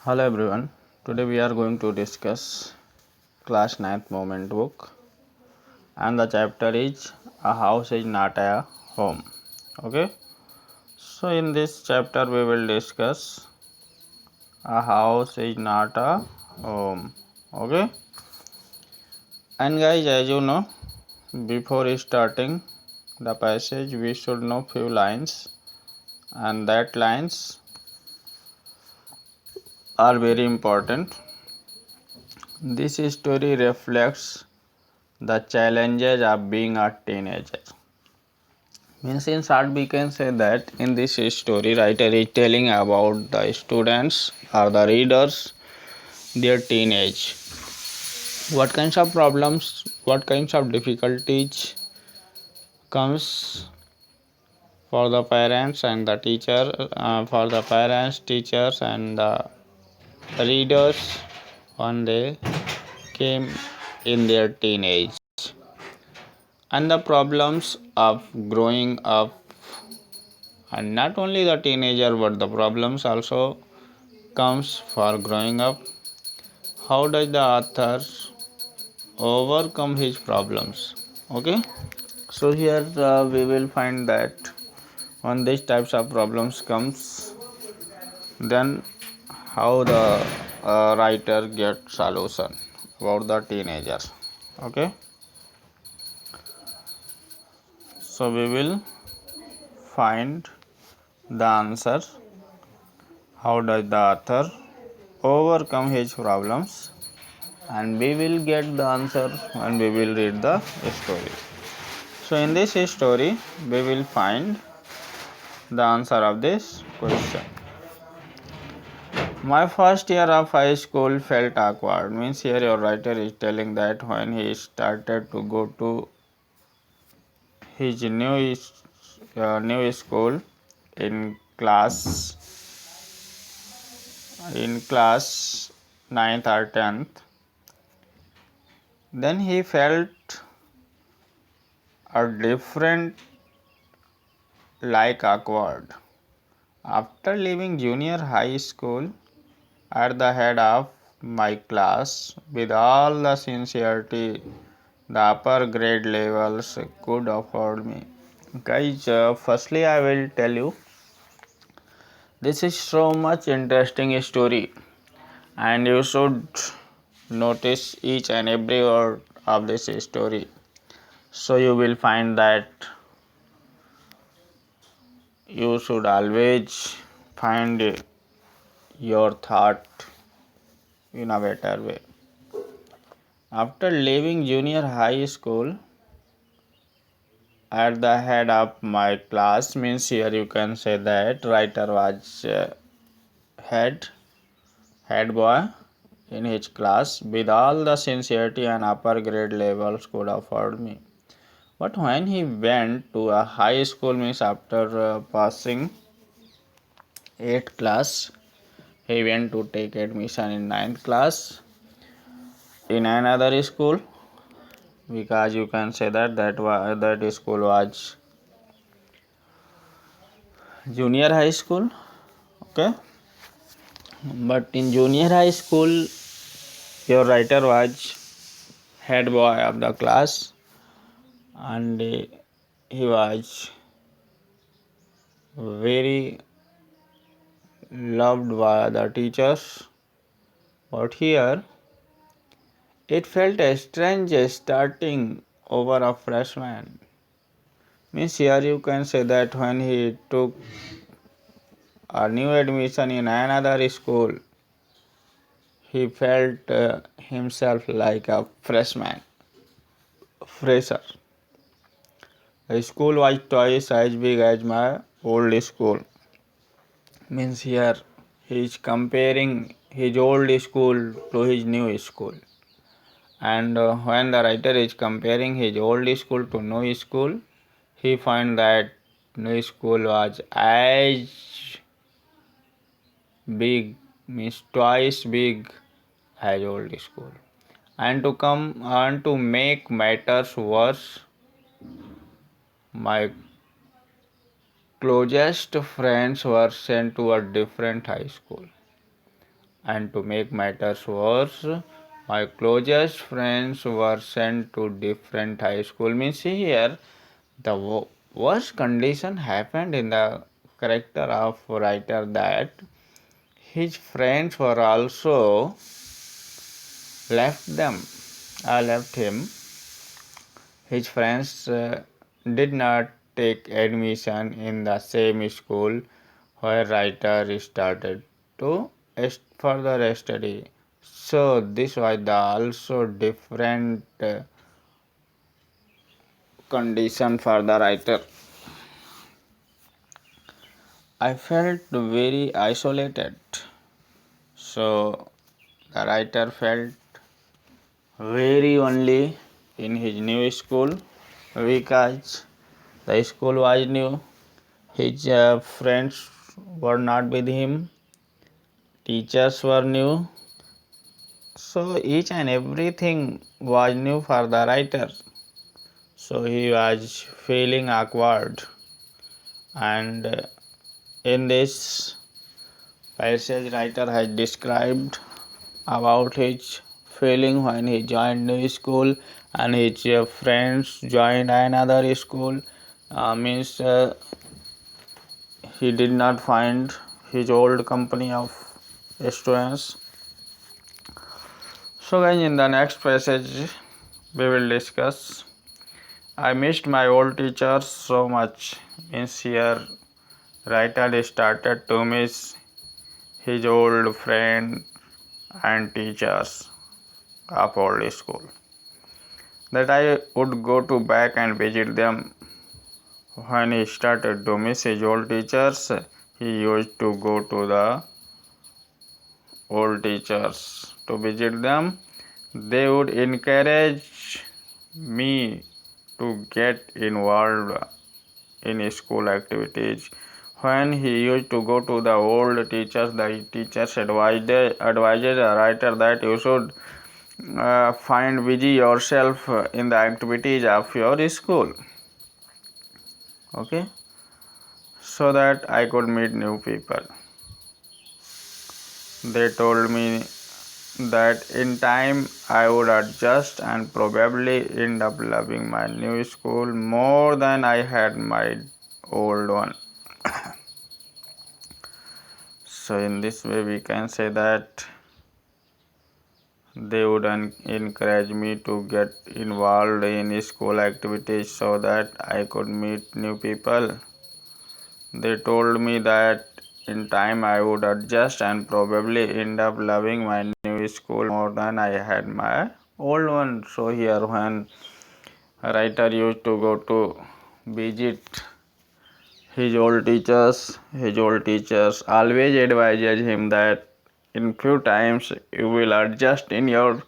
Hello everyone. Today we are going to discuss class 9th moment book and the chapter is a house is not a home. Okay. So in this chapter we will discuss a house is not a home. Okay. And guys, as you know, before starting the passage we should know few lines, and that lines are very important. This story reflects the challenges of being a teenager. Means in short we can say that in this story writer is telling about the students or the readers their teenage, what kinds of problems, what kinds of difficulties comes for the parents and the teacher, for the parents, teachers and the readers when they came in their teenage, and the problems of growing up, and not only the teenager but the problems also comes for growing up. How does the author overcome his problems? Okay, so here we will find that when these types of problems comes, then how the writer get solution about the teenagers. Okay, so we will find the answer. How does the author overcome his problems, and we will get the answer when we will read the story. So in this story we will find the answer of this question. My first year of high school felt awkward. Means here your writer is telling that when he started to go to his new school in class 9th or 10th, then he felt a different, like awkward. After leaving junior high school at the head of my class with all the sincerity the upper grade levels could afford me. Guys, firstly I will tell you this is so much interesting story, and you should notice each and every word of this story. So you will find that you should always find your thought in a better way. After leaving junior high school at the head of my class, means here you can say that writer was head boy in his class with all the sincerity and upper grade levels could afford me. But when he went to a high school, means after passing 8th class, he went to take admission in 9th class in another school, because you can say that that school was junior high school. Okay, but in junior high school your writer was head boy of the class, and he was very loved by the teachers. But here it felt strange starting over a freshman. Means here you can say that when he took a new admission in another school, he felt himself like a fresher. The school was twice as big as my old school. Means here he is comparing his old school to his new school. And when the writer is comparing his old school to new school, he finds that new school was as big, means twice big as old school. And to make matters worse, my closest friends were sent to a different high school. And to make matters worse, my closest friends were sent to different high school. Means here, the worst condition happened in the character of writer that his friends were also left him. His friends did not take admission in the same school where writer started to further study. So this was the also different condition for the writer. I felt very isolated. So the writer felt very lonely in his new school because the school was new. His friends were not with him. Teachers were new. So each and everything was new for the writer. So he was feeling awkward. And in this passage, writer has described about his feeling when he joined new school and his friends joined another school. Means he did not find his old company of students. So guys, in the next passage we will discuss I missed my old teachers so much. Means here writer started to miss his old friend and teachers of old school, that I would go to back and visit them. When he started to miss his old teachers, he used to go to the old teachers to visit them. They would encourage me to get involved in school activities. When he used to go to the old teachers, the teachers advised the writer that you should find busy yourself in the activities of your school. Okay, so that I could meet new people. They told me that in time I would adjust and probably end up loving my new school more than I had my old one. So in this way we can say that they would encourage me to get involved in school activities so that I could meet new people. They told me that in time I would adjust and probably end up loving my new school more than I had my old one. So here when a writer used to go to visit his old teachers always advises him that in few times you will adjust in your